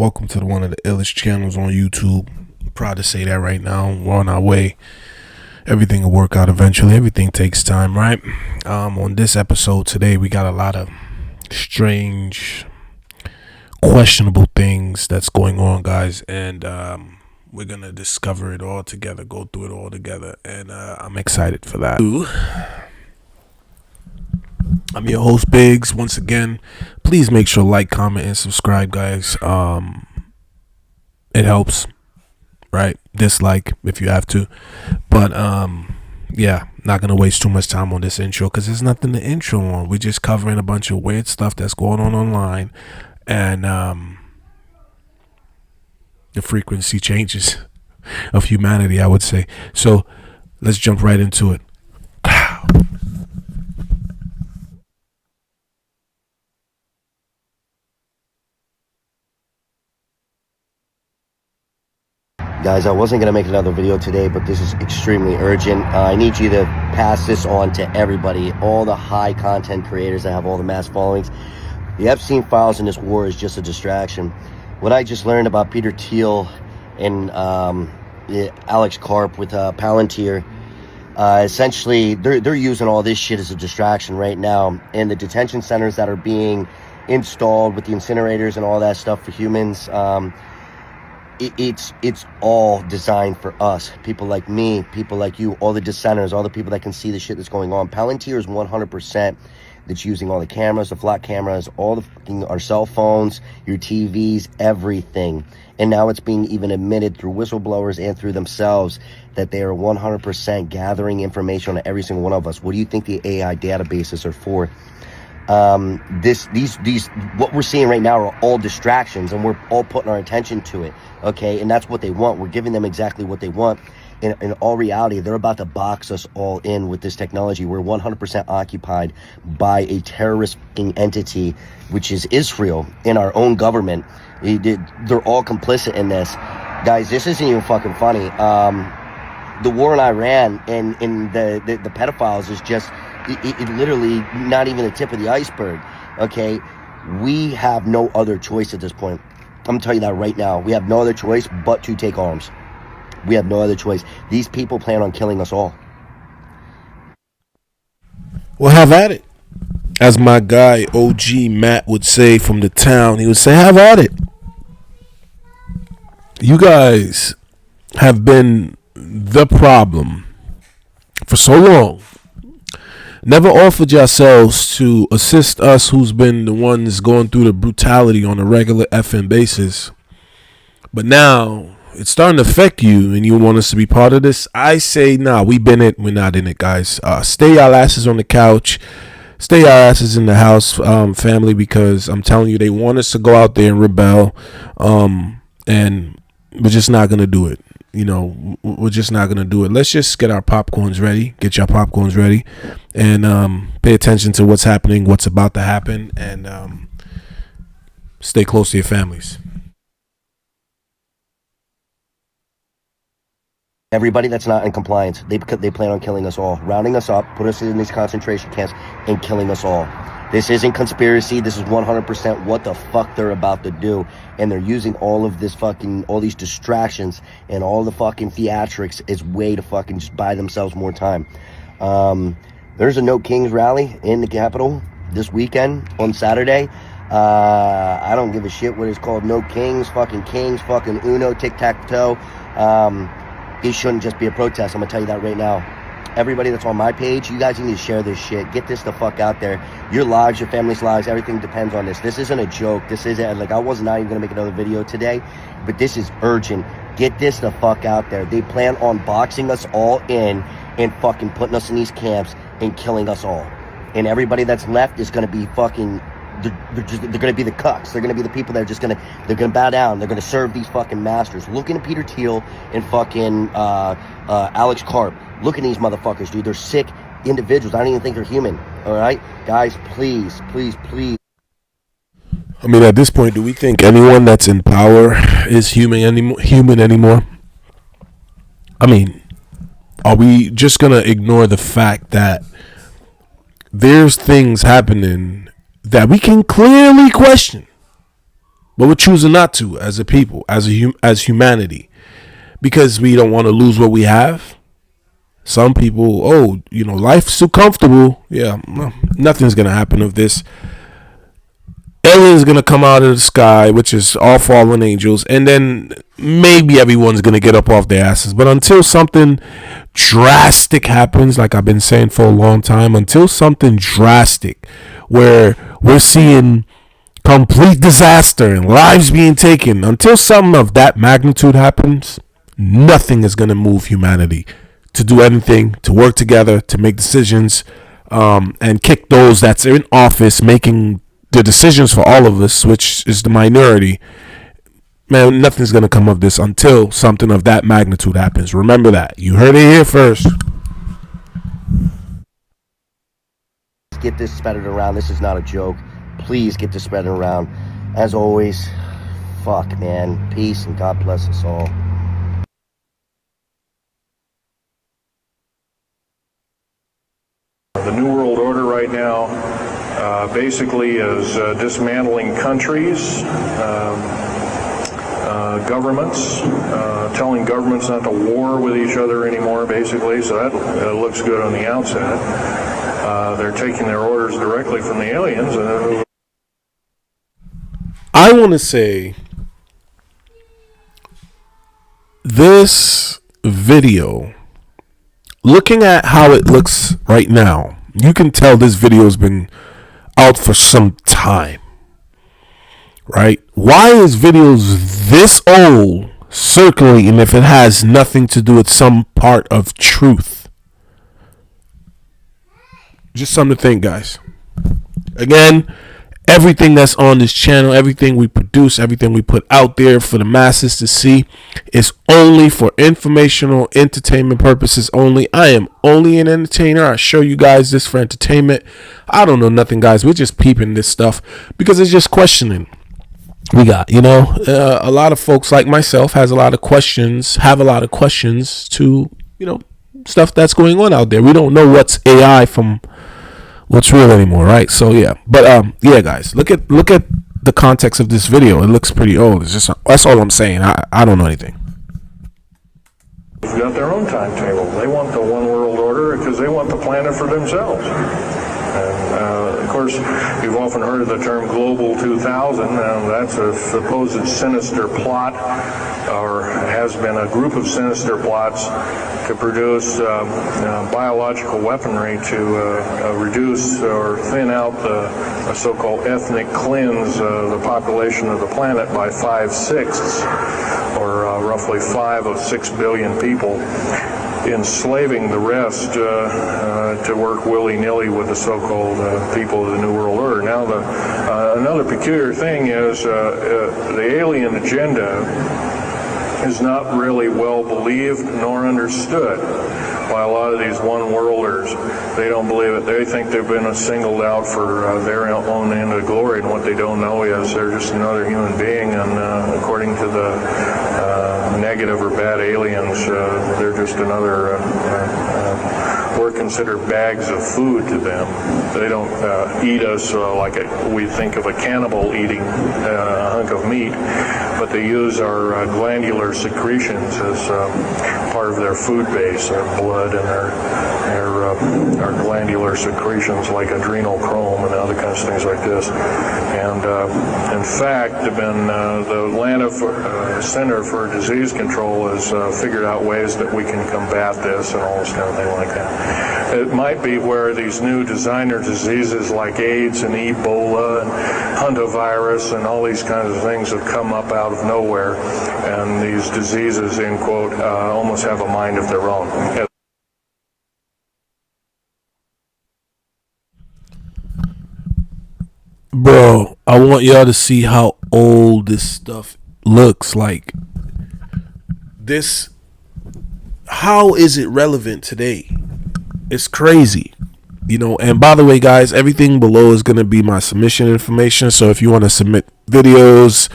Welcome to one of the illest channels on YouTube. Proud to say that right now. We're on our way. Everything will work out eventually. Everything takes time, right? On this episode today, we got a lot of strange, questionable things that's going on, guys, and we're gonna discover it all together, go through it all together, and I'm excited for that. I'm your host, Biggs. Once again, please make sure like, comment, and subscribe, guys. It helps, right? Dislike if you have to, but yeah, not gonna waste too much time on this intro because there's nothing to intro on. We're just covering a bunch of weird stuff that's going on online, and the frequency changes of humanity, I would say. So let's jump right into it. Guys, I wasn't going to make another video today, but this is extremely urgent. I need you to pass this on to everybody, all the high content creators that have all the mass followings. The Epstein files in this war is just a distraction. What I just learned about Peter Thiel and Alex Karp with Palantir, essentially they're using all this shit as a distraction right now. And the detention centers that are being installed with the incinerators and all that stuff for humans, it's all designed for us, people like me, people like you, all the dissenters, all the people that can see the shit that's going on. Palantir is 100% that's using all the cameras, the flat cameras, all the fucking our cell phones, your TVs, everything. And now it's being even admitted through whistleblowers and through themselves that they are 100% gathering information on every single one of us. What do you think the AI databases are for? These what we're seeing right now are all distractions, and we're all putting our attention to it, okay? And that's what they want. We're giving them exactly what they want. In all reality, they're about to box us all in with this technology. We're 100% occupied by a terrorist entity, which is Israel, in our own government. They're all complicit in this. Guys, this isn't even fucking funny. The war in Iran and the pedophiles is just... It literally not even the tip of the iceberg, okay? We have no other choice at this point. I'm going to tell you that right now. We have no other choice but to take arms. We have no other choice. These people plan on killing us all. Well, have at it. As my guy OG Matt would say from the town, he would say, have at it. You guys have been the problem for so long. Never offered yourselves to assist us who's been the ones going through the brutality on a regular effing basis. But now it's starting to affect you and you want us to be part of this. I say, nah, we've been it. We're not in it, guys. Stay your asses on the couch. Stay your asses in the house, family, because I'm telling you, they want us to go out there and rebel. And we're just not going to do it. You know, we're just not going to do it. Let's just get our popcorns ready. Get your popcorns ready. And pay attention to what's happening, what's about to happen. And stay close to your families. Everybody that's not in compliance, they plan on killing us all. Rounding us up, put us in these concentration camps, and killing us all. This isn't conspiracy. This is 100% what the fuck they're about to do. And they're using all of this fucking, all these distractions and all the fucking theatrics as way to fucking just buy themselves more time. There's a No Kings rally in the Capitol this weekend on Saturday. I don't give a shit what it's called. No Kings, fucking Uno, tic-tac-toe. It shouldn't just be a protest. I'm gonna tell you that right now. Everybody that's on my page, you guys need to share this shit. Get this the fuck out there. Your lives, your family's lives, everything depends on this. This isn't a joke. This isn't, like, I was not even gonna make another video today, but this is urgent. Get this the fuck out there. They plan on boxing us all in and fucking putting us in these camps and killing us all. And everybody that's left is gonna be fucking, they're gonna be the cucks. They're gonna be the people that are they're gonna bow down. They're gonna serve these fucking masters. Look into Peter Thiel and fucking Alex Karp. Look at these motherfuckers, dude. They're sick individuals. I don't even think they're human. All right, guys, please. I mean, at this point, do we think anyone that's in power is human anymore? I mean, are we just gonna ignore the fact that there's things happening that we can clearly question? but we're choosing not to as a people, as humanity, because we don't want to lose what we have. Some people, life's too comfortable. Yeah, nothing's gonna happen of this. Aliens gonna come out of the sky, which is all fallen angels, and then maybe everyone's gonna get up off their asses. But until something drastic happens, like I've been saying for a long time, until something drastic where we're seeing complete disaster and lives being taken, until something of that magnitude happens, nothing is gonna move humanity to do anything, to work together, to make decisions, and kick those that's in office making the decisions for all of us, which is the minority. Man, nothing's gonna come of this until something of that magnitude happens. Remember that. You heard it here first. Get this spreaded around. This is not a joke. Please get this spreaded around. As always, fuck, man. Peace and God bless us all. The New World Order right now basically is dismantling countries, governments, telling governments not to war with each other anymore, basically, so that looks good on the outset. They're taking their orders directly from the aliens. I want to say this video, looking at how it looks right now, you can tell this video has been out for some time, right? Why is videos this old circulating if it has nothing to do with some part of truth? Just something to think, guys. Again, everything that's on this channel, everything we produce, everything we put out there for the masses to see is only for informational, entertainment purposes only. I am only an entertainer. I show you guys this for entertainment. I don't know nothing, guys. We're just peeping this stuff because it's just questioning. We got, a lot of folks like myself have a lot of questions to, stuff that's going on out there. We don't know what's AI from what's real anymore, right? So yeah, but yeah, guys, look at the context of this video. It looks pretty old. It's just, that's all I'm saying. I don't know anything. They've got their own timetable. They want the one world order because they want the planet for themselves. And of course, you've often heard of the term Global 2000. That's a supposed sinister plot, or has been a group of sinister plots to produce biological weaponry to reduce or thin out the so-called ethnic cleanse the population of the planet by 5/6, or roughly 5 of 6 billion people, enslaving the rest to work willy-nilly with the so-called people of the New World Order. Now, another peculiar thing is the alien agenda is not really well believed nor understood by a lot of these one-worlders. They don't believe it. They think they've been singled out for their own end of glory, and what they don't know is they're just another human being, and according to the negative or bad aliens, they're just another, we're considered bags of food to them. They don't eat us like we think of a cannibal eating a hunk of meat, but they use our glandular secretions as part of their food base, our blood and our glandular secretions like adrenochrome and other kinds of things like this. And in fact, the Atlanta Center for Disease Control has figured out ways that we can combat this and all this kind of thing like that. It might be where these new designer diseases like AIDS and Ebola and hantavirus and all these kinds of things have come up out of nowhere, and these diseases, end quote, almost have a mind of their own. Bro, I want y'all to see how old this stuff looks like. How is it relevant today? It's crazy. And by the way, guys, everything below is going to be my submission information. So if you want to submit videos,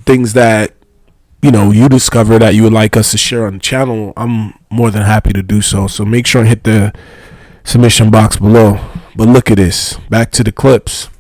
things that, you discover that you would like us to share on the channel, I'm more than happy to do so. So make sure and hit the submission box below. But look at this. Back to the clips.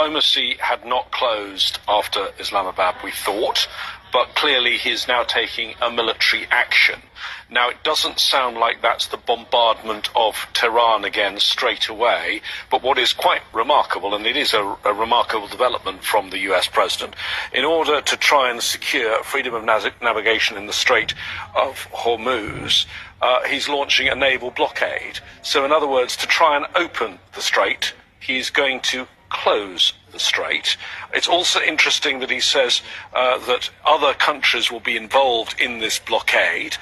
Diplomacy had not closed after Islamabad, we thought, but clearly he's now taking a military action. Now, it doesn't sound like that's the bombardment of Tehran again straight away, but what is quite remarkable, and it is a remarkable development from the US president, in order to try and secure freedom of navigation in the Strait of Hormuz, he's launching a naval blockade. So in other words, to try and open the strait, he's going to close the strait. It's also interesting that he says that other countries will be involved in this blockade.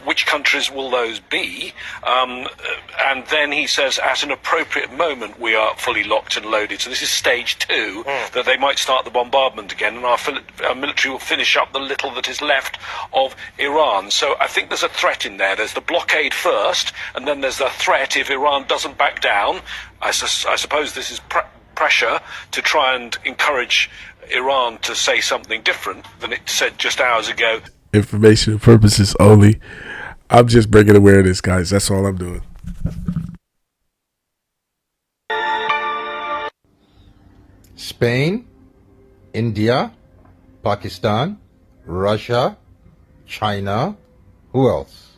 Which countries will those be? And then he says, at an appropriate moment, we are fully locked and loaded. So this is stage 2, that they might start the bombardment again, and our military will finish up the little that is left of Iran. So I think there's a threat in there. There's the blockade first, and then there's the threat if Iran doesn't back down. I suppose this is pressure to try and encourage Iran to say something different than it said just hours ago. Information purposes only. I'm just bringing awareness, guys. That's all I'm doing. Spain, India, Pakistan, Russia, China, who else?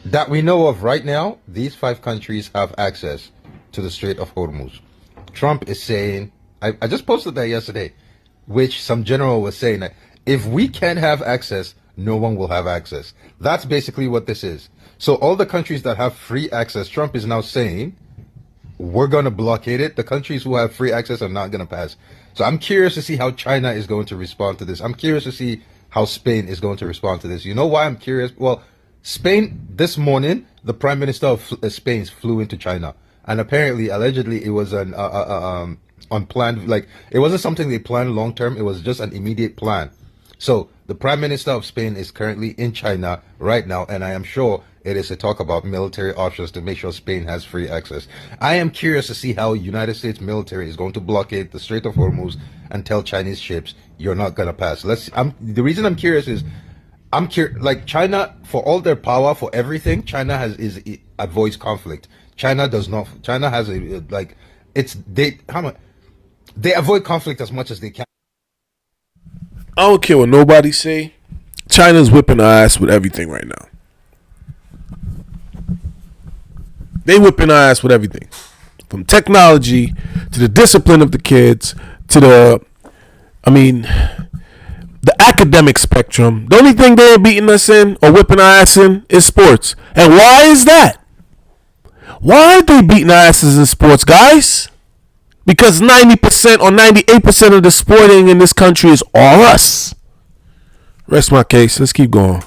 That we know of right now, these 5 countries have access to the Strait of Hormuz. Trump is saying, I just posted that yesterday, which some general was saying that if we can't have access, no one will have access. That's basically what this is. So all the countries that have free access, Trump is now saying, we're going to blockade it. The countries who have free access are not going to pass. So I'm curious to see how China is going to respond to this. I'm curious to see how Spain is going to respond to this. You know why I'm curious? Well, Spain, this morning, the Prime Minister of Spain flew into China. And apparently, allegedly, it was an unplanned, like, it wasn't something they planned long term. It was just an immediate plan. So the Prime Minister of Spain is currently in China right now, and I am sure it is to talk about military options to make sure Spain has free access. I am curious to see how United States military is going to blockade the Strait of Hormuz and tell Chinese ships, you're not going to pass. The reason I'm curious is, like, China, for all their power, for everything, China avoids conflict. China does not. China has they avoid conflict as much as they can. I don't care what nobody say. China's whipping our ass with everything right now. They whipping our ass with everything, from technology to the discipline of the kids to the academic spectrum. The only thing they're beating us in or whipping our ass in is sports. And why is that? Why aren't they beating our asses in sports, guys? Because 90% or 98% of the sporting in this country is all us. Rest my case. Let's keep going.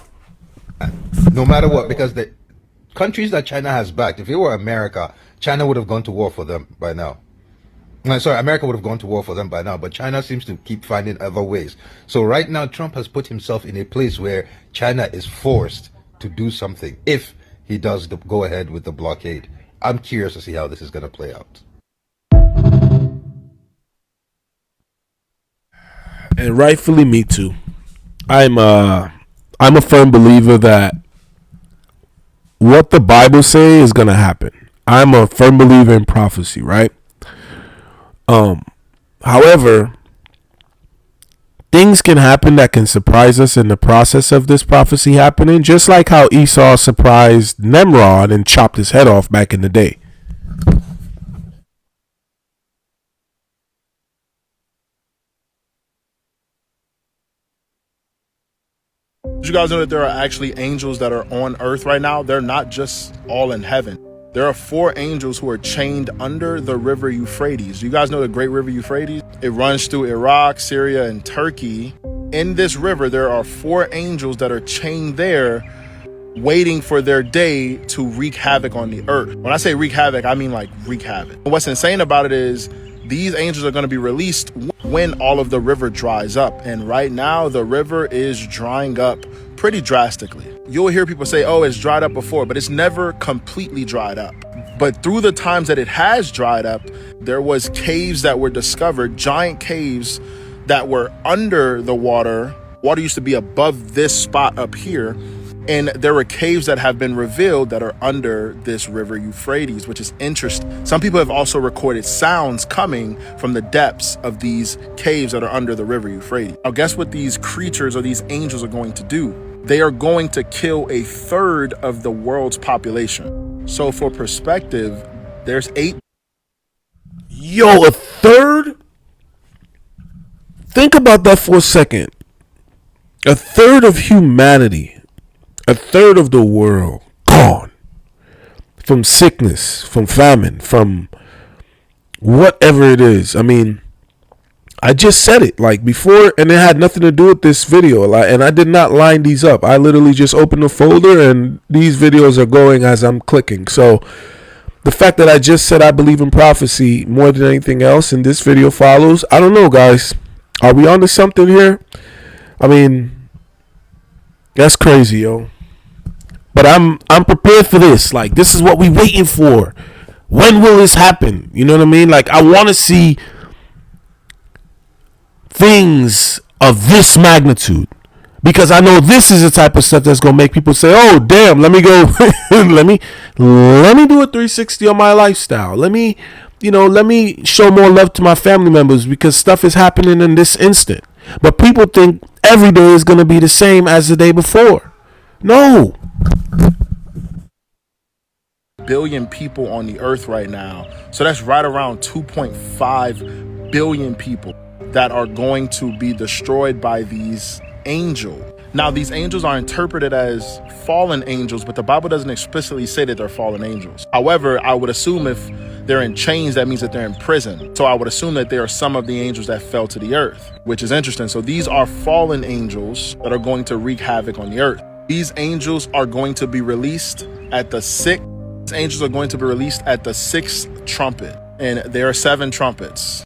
No matter what, because the countries that China has backed, if it were America, China would have gone to war for them by now. America would have gone to war for them by now, but China seems to keep finding other ways. So right now, Trump has put himself in a place where China is forced to do something if he does go ahead with the blockade. I'm curious to see how this is going to play out. And rightfully me too. I'm a firm believer that what the Bible says is going to happen. I'm a firm believer in prophecy, right? However, things can happen that can surprise us in the process of this prophecy happening, just like how Esau surprised Nimrod and chopped his head off back in the day. Did you guys know that there are actually angels that are on earth right now? They're not just all in heaven. There are 4 angels who are chained under the river Euphrates. You guys know the great river Euphrates? It runs through Iraq, Syria, and Turkey. In this river, there are 4 angels that are chained there, waiting for their day to wreak havoc on the earth. When I say wreak havoc, I mean like wreak havoc. What's insane about it is these angels are going to be released when all of the river dries up. And right now, the river is drying up pretty drastically. You'll hear people say, oh, it's dried up before, but it's never completely dried up. But through the times that it has dried up, there was caves that were discovered, giant caves that were under the water. Water used to be above this spot up here. And there are caves that have been revealed that are under this river Euphrates, which is interesting. Some people have also recorded sounds coming from the depths of these caves that are under the river Euphrates. Now, guess what these creatures or these angels are going to do? They are going to kill a third of the world's population. So for perspective, there's 8. Yo, a third? Think about that for a second. A third of humanity, a third of the world gone. From sickness, from famine, from whatever it is. I mean, I just said it like before, and it had nothing to do with this video. And I did not line these up. I literally just opened the folder, and these videos are going as I'm clicking. So the fact that I just said I believe in prophecy more than anything else, and this video follows, I don't know, guys. Are we onto something here? I mean, that's crazy, yo. But I'm prepared for this. Like, this is what we waiting for. When will this happen? You know what I mean? Like, I want to see things of this magnitude, because I know this is the type of stuff that's gonna make people say, "Oh, damn, let me go, let me do a 360 on my lifestyle. Let me show more love to my family members because stuff is happening in this instant." But people think every day is gonna be the same as the day before. No. Billion people on the earth right now. So that's right around 2.5 billion people that are going to be destroyed by these angels. Now, these angels are interpreted as fallen angels, but the Bible doesn't explicitly say that they're fallen angels. However, I would assume if they're in chains, that means that they're in prison. So I would assume that they are some of the angels that fell to the earth, which is interesting. So these are fallen angels that are going to wreak havoc on the earth. These angels are going to be released at the sixth. These angels are going to be released at the sixth trumpet, and there are 7 trumpets.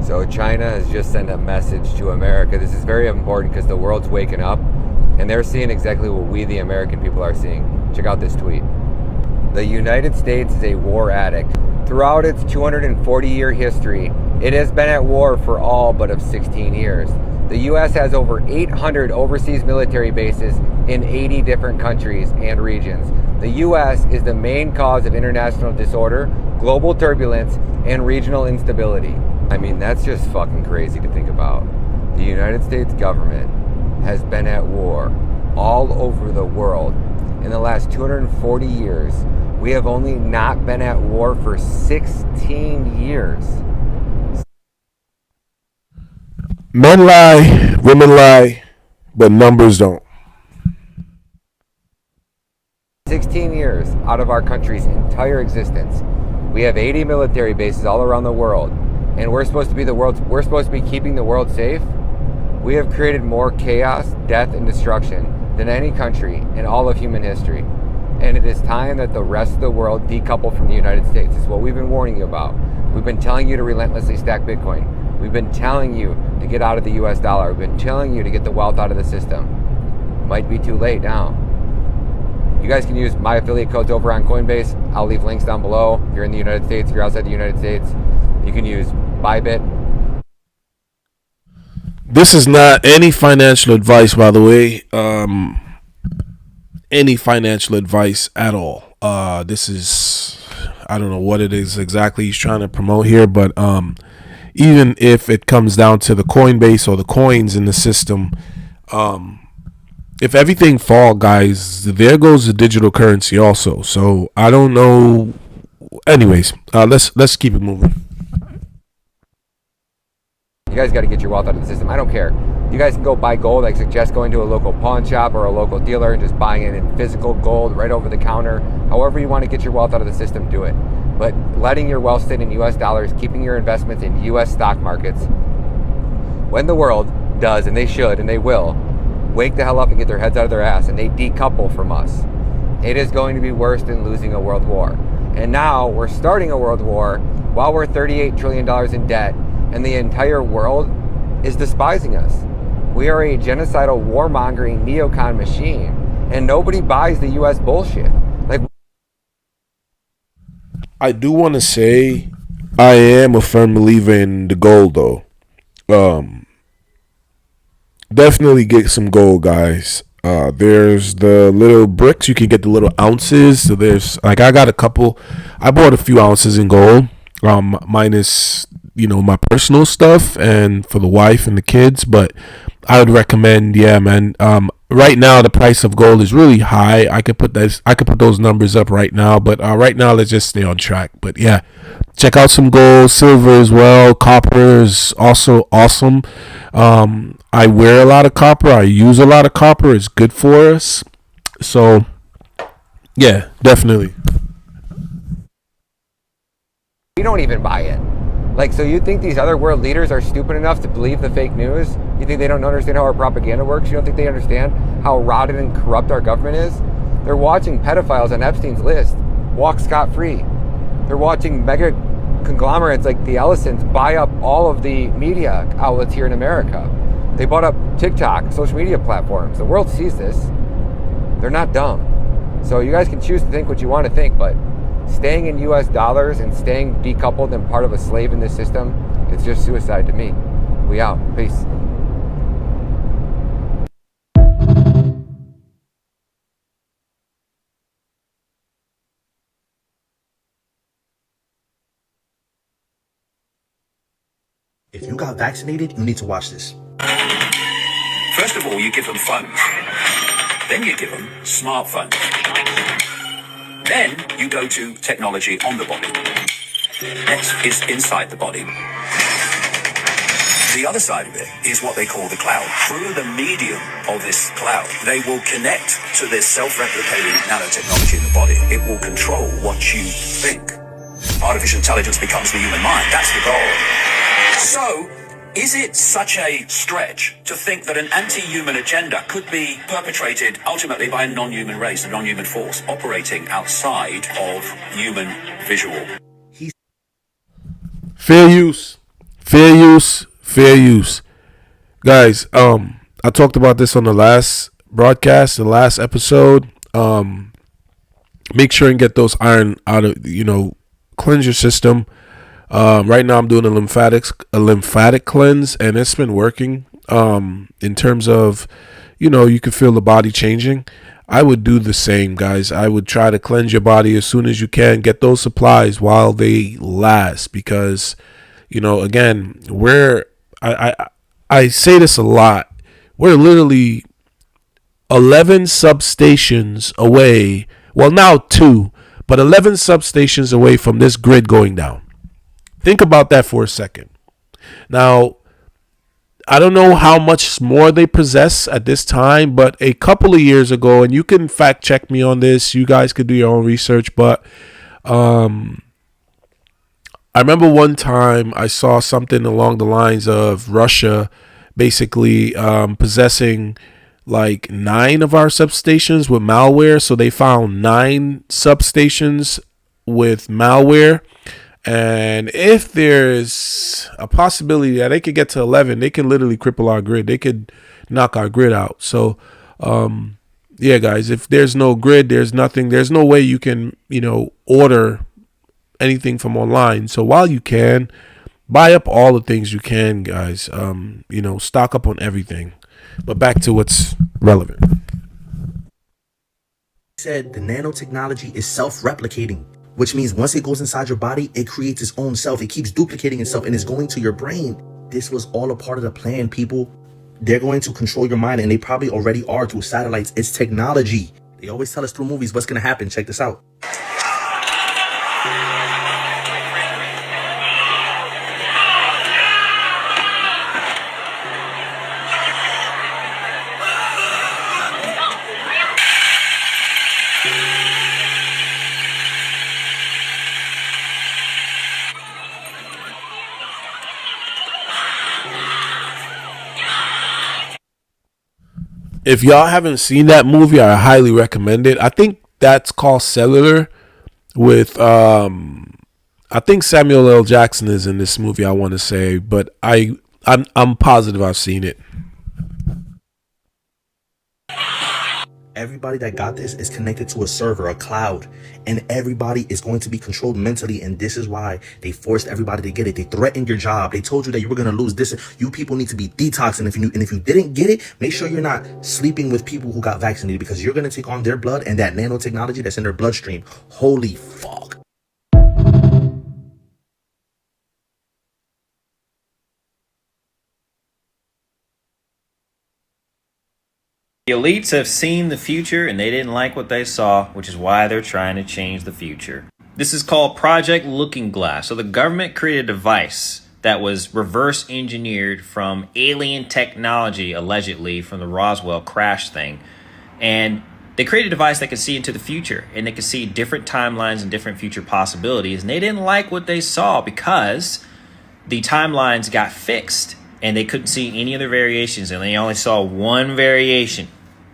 So China has just sent a message to America. This is very important because the world's waking up and they're seeing exactly what we, the American people, are seeing. Check out this tweet. The United States is a war addict. Throughout its 240-year history, it has been at war for all but of 16 years. The U.S. has over 800 overseas military bases in 80 different countries and regions. The U.S. is the main cause of international disorder, global turbulence, and regional instability. I mean, that's just fucking crazy to think about. The United States government has been at war all over the world. In the last 240 years, we have only not been at war for 16 years. Men lie, women lie, but numbers don't. 16 years out of our country's entire existence. We have 80 military bases all around the world, and we're supposed to be keeping the world safe. We have created more chaos, death, and destruction than any country in all of human history. And it is time that the rest of the world decouple from the United States. It's what we've been warning you about. We've been telling you to relentlessly stack Bitcoin. We've been telling you to get out of the US dollar. We've been telling you to get the wealth out of the system. Might be too late now. You guys can use my affiliate codes over on Coinbase. I'll leave links down below. If you're in the United States, if you're outside the United States, you can use Bybit. This is not any financial advice, by the way. Any financial advice at all. This is, I don't know what it is exactly he's trying to promote here, but even if it comes down to the Coinbase or the coins in the system, if everything fall, guys, there goes the digital currency also. So I don't know. Anyways, let's keep it moving. You guys got to get your wealth out of the system. I don't care. You guys can go buy gold. I suggest going to a local pawn shop or a local dealer and just buying it in physical gold right over the counter. However you want to get your wealth out of the system, do it. But letting your wealth sit in US dollars, keeping your investments in US stock markets, when the world does, and they should, and they will, wake the hell up and get their heads out of their ass, and they decouple from us, it is going to be worse than losing a world war. And now we're starting a world war while we're $38 trillion in debt, and the entire world is despising us. We are a genocidal, warmongering neocon machine, and nobody buys the US bullshit. Like, I do want to say I am a firm believer in the gold, though. Um, Definitely get some gold, guys. There's the little bricks. You can get the little ounces. So there's like I got a couple. I bought a few ounces in gold. Minus my personal stuff and for the wife and the kids. But I would recommend, yeah, man. Right now the price of gold is really high. I could put those numbers up right now. But right now let's just stay on track. But yeah, check out some gold, silver as well. Copper is also awesome. I wear a lot of copper. I use a lot of copper. It's good for us. So yeah, definitely. We don't even buy it. Like, so you think these other world leaders are stupid enough to believe the fake news? You think they don't understand how our propaganda works? You don't think they understand how rotted and corrupt our government is? They're watching pedophiles on Epstein's list walk scot-free. They're watching mega conglomerates like the Ellisons buy up all of the media outlets here in America. They bought up TikTok, social media platforms. The world sees this. They're not dumb. So you guys can choose to think what you want to think, but staying in US dollars and staying decoupled and part of a slave in this system, it's just suicide to me. We out. Peace. If you got vaccinated, you need to watch this. First of all, you give them phones. Then you give them smartphones. Then you go to technology on the body. Next is inside the body. The other side of it is what they call the cloud. Through the medium of this cloud, they will connect to this self-replicating nanotechnology in the body. It will control what you think. Artificial intelligence becomes the human mind. That's the goal. So, is it such a stretch to think that an anti-human agenda could be perpetrated ultimately by a non-human race, a non-human force operating outside of human visual? Fair use. Fair use. Fair use. Guys, I talked about this on the last broadcast, the last episode. Make sure and get those iron out of, cleanse your system. Right now I'm doing a lymphatic cleanse, and it's been working. In terms of, you can feel the body changing. I would do the same, guys. I would try to cleanse your body as soon as you can. Get those supplies while they last, because, again, I say this a lot. We're literally 11 substations away. Well, now 2, but 11 substations away from this grid going down. Think about that for a second. Now, I don't know how much more they possess at this time, but a couple of years ago, and you can fact check me on this, you guys could do your own research, but I remember one time I saw something along the lines of Russia basically possessing like 9 of our substations with malware. So they found 9 substations with malware. And if there's a possibility that they could get to 11, they can literally cripple our grid. They could knock our grid out. So, yeah, guys, if there's no grid, there's nothing. There's no way you can, order anything from online. So while you can, buy up all the things you can, guys. Stock up on everything. But back to what's relevant. Said the nanotechnology is self-replicating, which means once it goes inside your body, it creates its own self. It keeps duplicating itself and it's going to your brain. This was all a part of the plan, people. They're going to control your mind, and they probably already are through satellites. It's technology. They always tell us through movies what's going to happen. Check this out. If y'all haven't seen that movie, I highly recommend it. I think that's called Cellular with I think Samuel L. Jackson is in this movie, I want to say, but I'm positive I've seen it. everybody that got this is connected to a server, a cloud, and everybody is going to be controlled mentally. And this is why they forced everybody to get it. They threatened your job. They told you that you were going to lose this. You people need to be detoxed. And if you didn't get it, make sure you're not sleeping with people who got vaccinated, because you're going to take on their blood and that nanotechnology that's in their bloodstream. Holy fuck. The elites have seen the future and they didn't like what they saw, which is why they're trying to change the future. This is called Project Looking Glass. So the government created a device that was reverse engineered from alien technology, allegedly from the Roswell crash thing. And they created a device that could see into the future, and they could see different timelines and different future possibilities. And they didn't like what they saw because the timelines got fixed and they couldn't see any other variations. And they only saw one variation.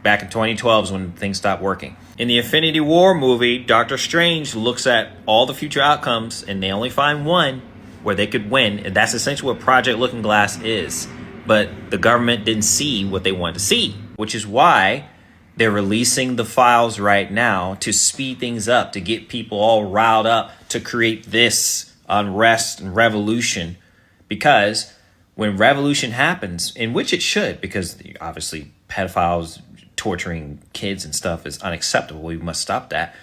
Back in 2012 is when things stopped working. In the Infinity War movie, Doctor Strange looks at all the future outcomes and they only find one where they could win. And that's essentially what Project Looking Glass is. But the government didn't see what they wanted to see, which is why they're releasing the files right now to speed things up, to get people all riled up, to create this unrest and revolution. Because when revolution happens, in which it should, because obviously pedophiles torturing kids and stuff is unacceptable. We must stop that.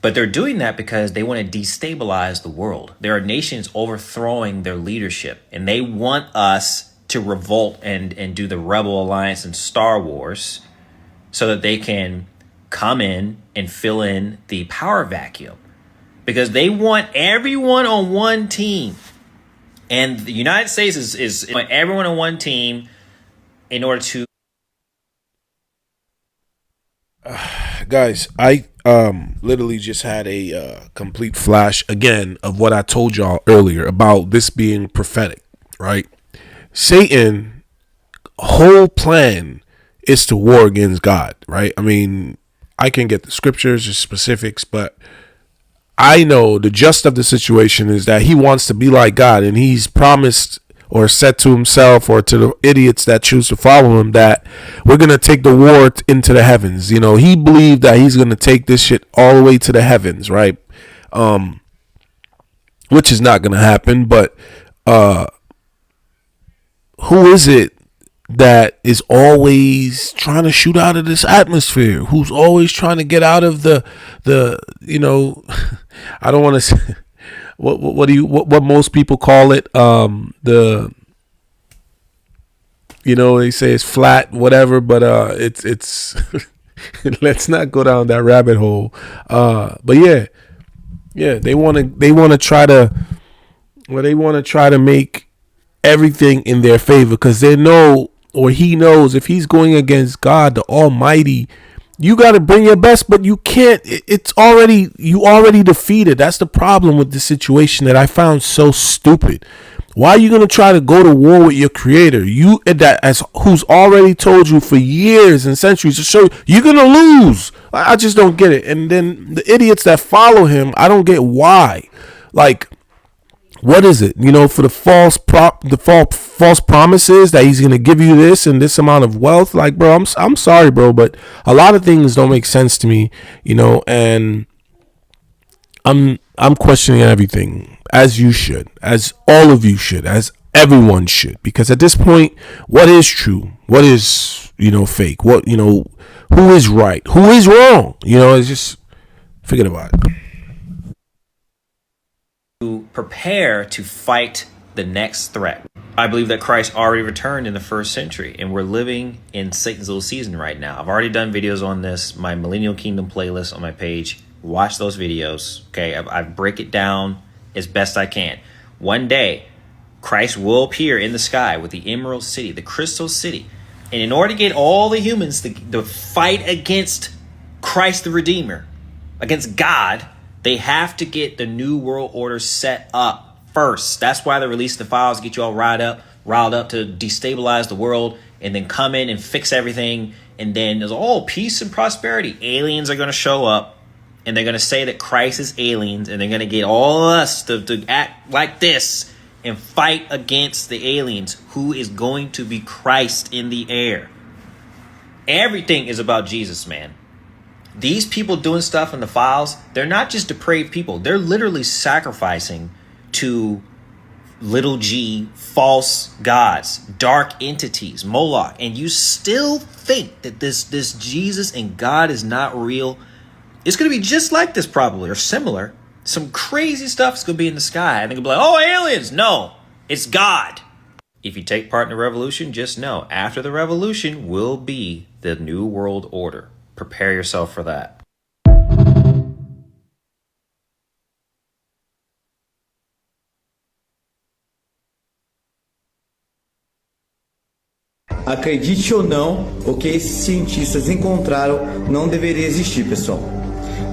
But they're doing that because they want to destabilize the world. There are nations overthrowing their leadership, and they want us to revolt and do the Rebel Alliance and Star Wars so that they can come in and fill in the power vacuum, because they want everyone on one team. And the United States is everyone on one team in order to. Guys, I literally just had a complete flash again of what I told y'all earlier about this being prophetic, right? Satan whole plan is to war against God, right? I mean, I can get the scriptures or specifics, but I know the gist of the situation is that he wants to be like God, and he's promised or said to himself or to the idiots that choose to follow him that we're going to take the war into the heavens. You know, he believed that he's going to take this shit all the way to the heavens, right? Which is not going to happen, but who is it that is always trying to shoot out of this atmosphere? Who's always trying to get out of the you know, I don't want to say what most people call it, the, you know, they say it's flat, whatever, but it's let's not go down that rabbit hole. But yeah, they want to try to make everything in their favor, because they know, or he knows, if he's going against God the Almighty, you got to bring your best, but you can't. You already defeated. That's the problem with the situation that I found so stupid. Why are you going to try to go to war with your creator? Who's already told you for years and centuries to show you're going to lose. I just don't get it. And then the idiots that follow him, I don't get why. Like, what is it? You know, for the false promises that he's going to give you this and this amount of wealth. Like, bro, I'm sorry, bro, but a lot of things don't make sense to me, you know, and I'm questioning everything, as you should, as all of you should, as everyone should, because at this point, what is true? What is, you know, fake? What, you know, who is right? Who is wrong? You know, it's just, forget about it. To prepare to fight the next threat. I believe that Christ already returned in the first century, and we're living in Satan's little season right now. I've already done videos on this, my Millennial Kingdom playlist on my page. Watch those videos, okay? I break it down as best I can. One day, Christ will appear in the sky with the Emerald City, the Crystal City. And in order to get all the humans to fight against Christ the Redeemer, against God, they have to get the New World Order set up first. That's why they release the files, get you all riled up to destabilize the world, and then come in and fix everything. And then there's all peace and prosperity. Aliens are going to show up, and they're going to say that Christ is aliens, and they're going to get all of us to act like this and fight against the aliens, who is going to be Christ in the air. Everything is about Jesus, man. These people doing stuff in the files, they're not just depraved people. They're literally sacrificing to little g false gods, dark entities, Moloch, and you still think that this Jesus and God is not real. It's going to be just like this probably, or similar. Some crazy stuff is going to be in the sky. I think it'll be like, oh, aliens. No, it's God. If you take part in the revolution, just know after the revolution will be the new world order. Prepare yourself for that. Acredite ou não, o que esses cientistas encontraram não deveria existir, pessoal.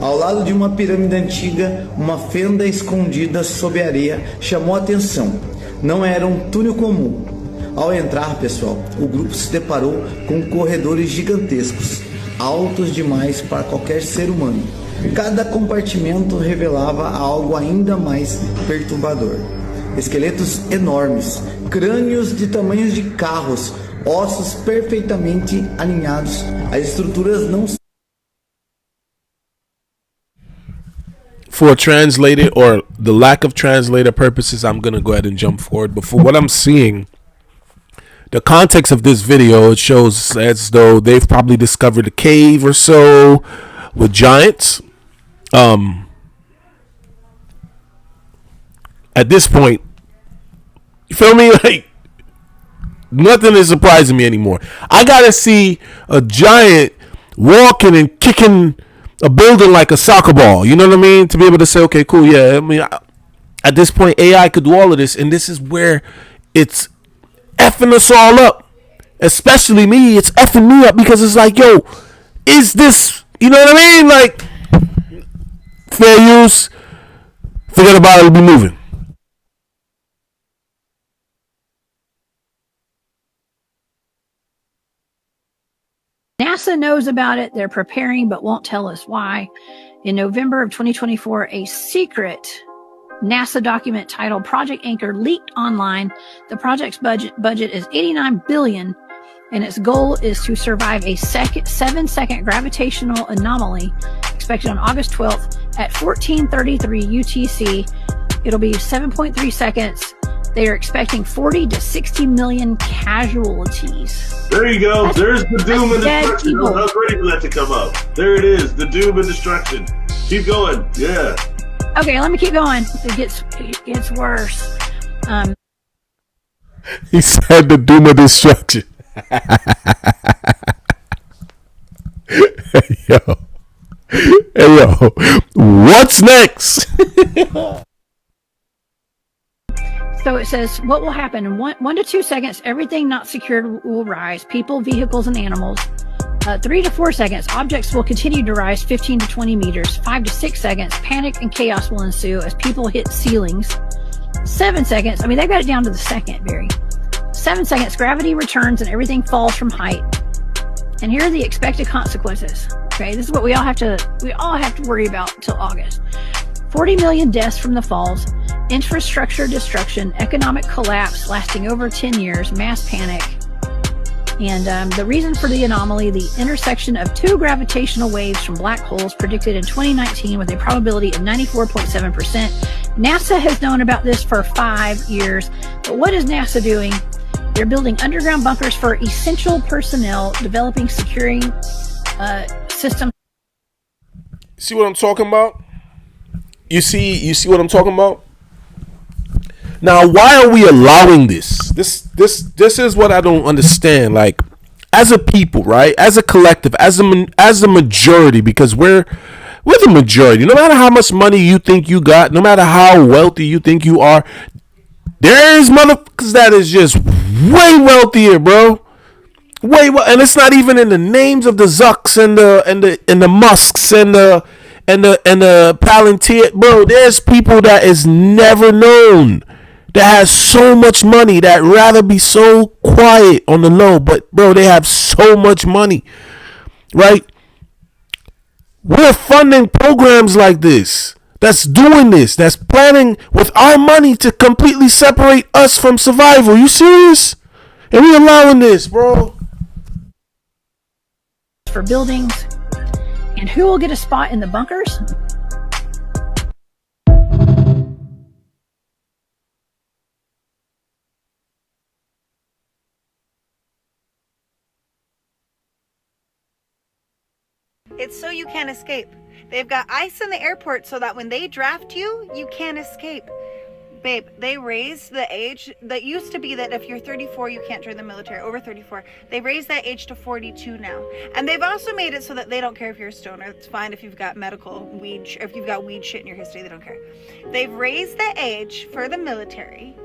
Ao lado de uma pirâmide antiga, uma fenda escondida sob a areia chamou a atenção. Não era um túnel comum. Ao entrar, pessoal, o grupo se deparou com corredores gigantescos, altos demais para qualquer ser humano. Cada compartimento revelava algo ainda mais perturbador. Esqueletos enormes, crânios de tamanhos de carros, ossos perfeitamente alinhados. As estruturas não... For translated or the lack of translator purposes, I'm going to go ahead and jump forward. But for what I'm seeing, the context of this video, it shows as though they've probably discovered a cave or so with giants. At this point, you feel me? Like, nothing is surprising me anymore. I gotta see a giant walking and kicking a building like a soccer ball. You know what I mean? To be able to say, okay, cool, yeah. I mean, at this point, AI could do all of this, and this is where it's effing us all up. Especially me, it's effing me up because it's like, yo, is this? You know what I mean? Like, fair use. Forget about it. We'll be moving. NASA knows about it. They're preparing, but won't tell us why. In November of 2024, a secret NASA document titled Project Anchor leaked online. The project's budget is $89 billion, and its goal is to survive a 7-second gravitational anomaly expected on August 12th at 14:33 UTC. It'll be 7.3 seconds. They are expecting 40 to 60 million casualties. There you go. There's the doom and destruction. I was ready for that to come up. There it is. The doom and destruction. Keep going. Yeah. Okay, let me keep going. It gets worse. He said the doom of destruction. Hey yo, what's next? So it says, what will happen in 1 to 2 seconds? Everything not secured will rise. People, vehicles, and animals. 3 to 4 seconds, objects will continue to rise 15 to 20 meters. 5 to 6 seconds, panic and chaos will ensue as people hit ceilings. 7 seconds, I mean, they've got it down to the second, Barry. 7 seconds, gravity returns and everything falls from height. And here are the expected consequences. Okay, this is what we all have to worry about till August. 40 million deaths from the falls, infrastructure destruction, economic collapse lasting over 10 years, mass panic. And the reason for the anomaly, the intersection of 2 gravitational waves from black holes predicted in 2019 with a probability of 94.7%. NASA has known about this for 5 years. But what is NASA doing? They're building underground bunkers for essential personnel, developing securing systems. See what I'm talking about? You see what I'm talking about? Now, why are we allowing this? This is what I don't understand. Like, as a people, right? As a collective, as a majority, because we're the majority. No matter how much money you think you got, no matter how wealthy you think you are, there is motherfuckers that is just way wealthier, bro. And it's not even in the names of the Zucks and the Musks and the Palantir, bro. There's people that is never known that has so much money that rather be so quiet on the low, but bro, they have so much money, right? We're funding programs like this, that's doing this, that's planning with our money to completely separate us from survival. You serious? And we allowing this, bro? For buildings. And who will get a spot in the bunkers? It's so you can't escape. They've got ice in the airport so that when they draft you, you can't escape. Babe, they raised the age. That used to be that if you're 34, you can't join the military, over 34. They raised that age to 42 now. And they've also made it so that they don't care if you're a stoner. It's fine if you've got medical weed, if you've got weed shit in your history, they don't care. They've raised the age for the military.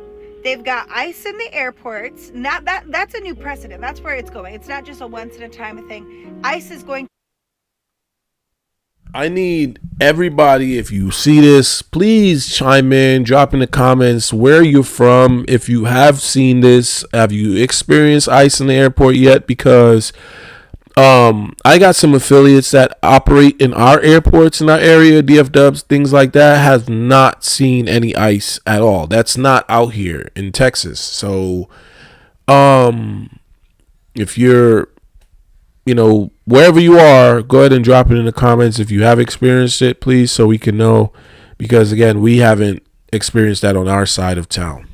They've got ice in the airports. Not that's a new precedent. That's where it's going. It's not just a once in a time thing. ICE is going. I need everybody, if you see this, please chime in, drop in the comments where you're from. If you have seen this, have you experienced ICE in the airport yet? Because I got some affiliates that operate in our airports in our area, DF Dubs, things like that, have not seen any ICE at all. That's not out here in Texas. So if you're, wherever you are, go ahead and drop it in the comments if you have experienced it, please, so we can know, because again, we haven't experienced that on our side of town.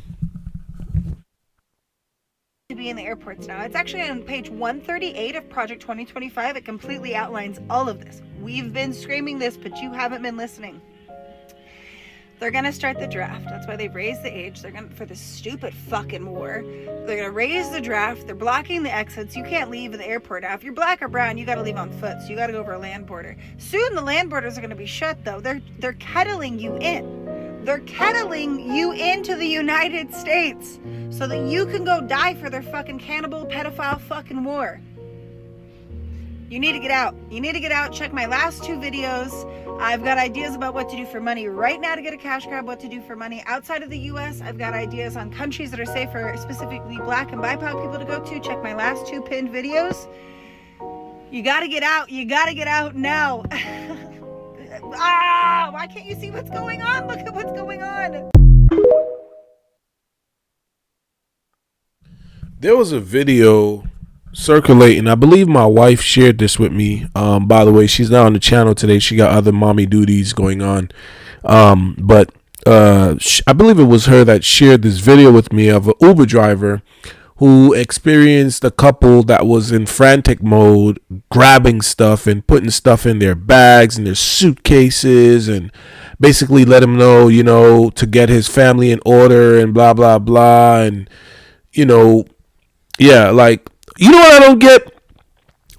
To be in the airports now. It's actually on page 138 of Project 2025. It completely outlines all of this. We've been screaming this, but you haven't been listening. They're gonna start the draft. That's why they raised the age. They're gonna, for this stupid fucking war, they're gonna raise the draft. They're blocking the exits. You can't leave in the airport now. If you're black or brown, you gotta leave on foot. So you gotta go over a land border. Soon the land borders are gonna be shut though. They're kettling you in. They're kettling you into the United States so that you can go die for their fucking cannibal pedophile fucking war. You need to get out. You need to get out. Check my last 2 videos. I've got ideas about what to do for money right now to get a cash grab, what to do for money outside of the US. I've got ideas on countries that are safe for specifically black and BIPOC people to go to. Check my last 2 pinned videos. You gotta get out. You gotta get out now. Why can't you see what's going on? Look at what's going on. There was a video circulating. I believe my wife shared this with me. By the way, she's not on the channel today. She got other mommy duties going on. But I believe it was her that shared this video with me of an Uber driver who experienced a couple that was in frantic mode, grabbing stuff and putting stuff in their bags and their suitcases, and basically let him know, to get his family in order and blah, blah, blah. And, yeah, like, what I don't get?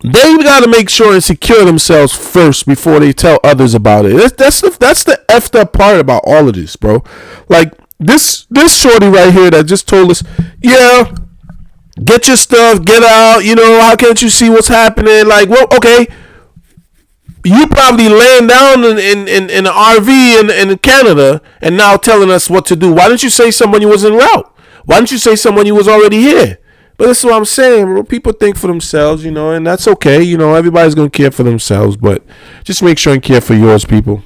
They got to make sure and secure themselves first before they tell others about it. That's the effed up part about all of this, bro. Like, this shorty right here that just told us, yeah, get your stuff, get out, how can't you see what's happening? Like, well, okay, you probably laying down in an RV in Canada and now telling us what to do. Why didn't you say someone you was en route? Why didn't you say someone you was already here? But that's what I'm saying, bro. People think for themselves, and that's okay. Everybody's going to care for themselves, but just make sure and care for yours, people.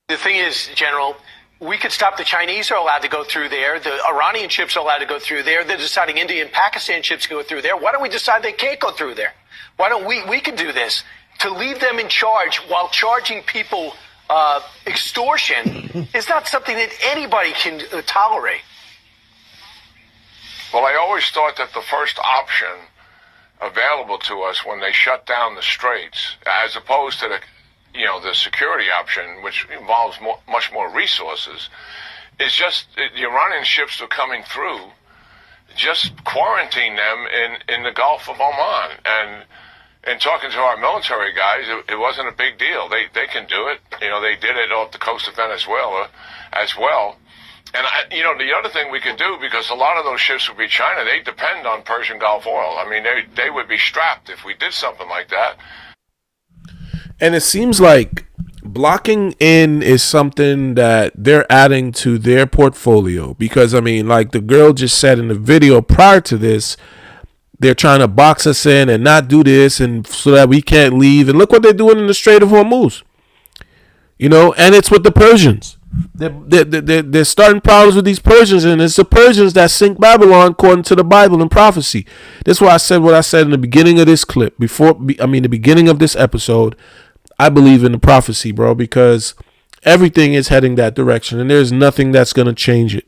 The thing is, General, we could stop the Chinese are allowed to go through there. The Iranian ships are allowed to go through there. They're deciding India and Pakistan ships can go through there. Why don't we decide they can't go through there? Why don't we could do this to leave them in charge while charging people extortion is not something that anybody can tolerate. Well, I always thought that the first option available to us when they shut down the straits, as opposed to the security option, which involves much more resources, is just the Iranian ships are coming through, just quarantine them in the Gulf of Oman. And talking to our military guys, it wasn't a big deal. They can do it. They did it off the coast of Venezuela as well. And, the other thing we could do, because a lot of those ships would be China, they depend on Persian Gulf oil. I mean, they would be strapped if we did something like that. And it seems like blocking in is something that they're adding to their portfolio. Because, like the girl just said in the video prior to this, they're trying to box us in and not do this and so that we can't leave. And look what they're doing in the Strait of Hormuz. And it's with the Persians. They're starting problems with these Persians, and it's the Persians that sink Babylon according to the Bible and prophecy. That's why I said what I said in the beginning of this clip. The beginning of this episode. I believe in the prophecy, bro, because everything is heading that direction, and there's nothing that's going to change it.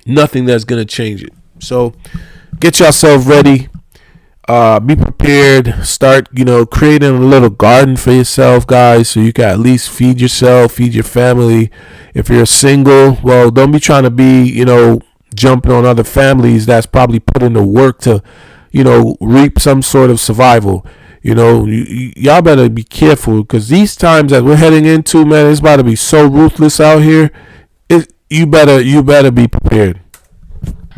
Nothing that's going to change it. So get yourself ready. Be prepared. Start, creating a little garden for yourself, guys, so you can at least feed yourself, feed your family. If you're single, well, don't be trying to be, jumping on other families that's probably put in the work to, reap some sort of survival. Y'all better be careful, because these times that we're heading into, man, it's about to be so ruthless out here. You better be prepared.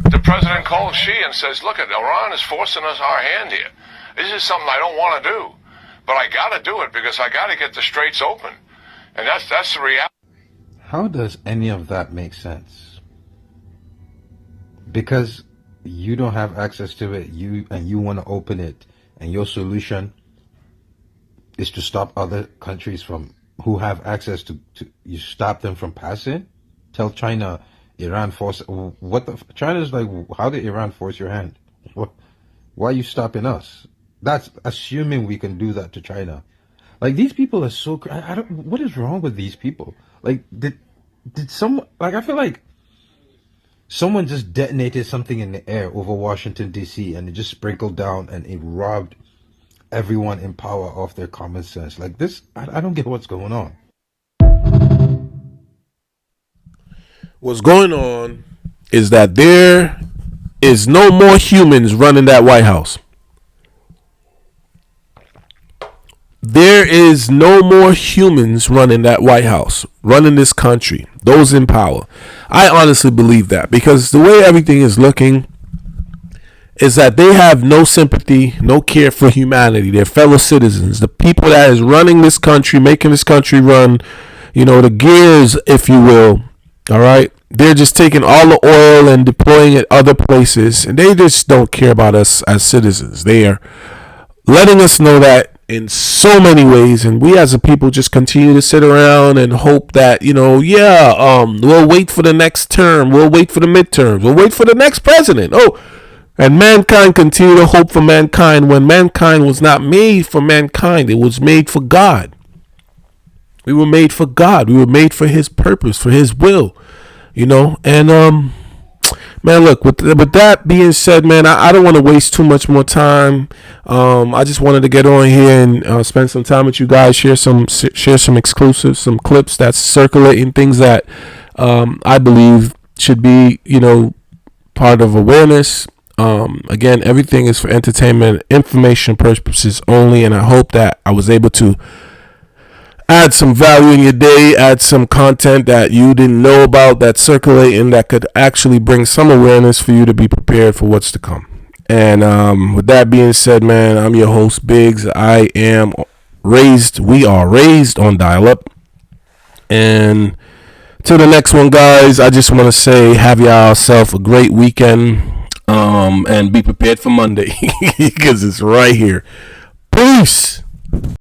The president calls Xi and says, look, Iran is forcing us our hand here. This is something I don't want to do, but I got to do it because I got to get the straits open. And that's the reality. How does any of that make sense? Because you don't have access to it, you want to open it, and your solution is to stop other countries from who have access to you stop them from passing? Tell China, Iran force China's like, how did Iran force your hand? Why are you stopping us? That's assuming we can do that to China. Like, these people are so what is wrong with these people? Like, did someone, like, I feel like someone just detonated something in the air over Washington DC, and it just sprinkled down and it robbed everyone in power of their common sense. Like, this, I don't get what's going on. What's going on is that there is no more humans running that White House. There is no more humans running that White House, running this country, those in power. I honestly believe that, because the way everything is looking is that they have no sympathy, no care for humanity, their fellow citizens, the people that is running this country, making this country run, the gears, if you will. All right. They're just taking all the oil and deploying it other places, and they just don't care about us as citizens. They are letting us know that in so many ways, and we as a people just continue to sit around and hope that, we'll wait for the next term, we'll wait for the midterms, we'll wait for the next president. And mankind continue to hope for mankind when mankind was not made for mankind. It was made for God. We were made for God. We were made for his purpose, for his will, and man, look, with that being said, man, I don't want to waste too much more time. I just wanted to get on here and spend some time with you guys, share some exclusives, some clips that's circulating, things that I believe should be, part of awareness. Again, everything is for entertainment, information purposes only, and I hope that I was able to add some value in your day, add some content that you didn't know about that's circulating that could actually bring some awareness for you to be prepared for what's to come. And with that being said, man, I'm your host, Biggs. We are raised on dial-up. And till the next one, guys, I just want to say have yourself a great weekend, and be prepared for Monday because it's right here. Peace.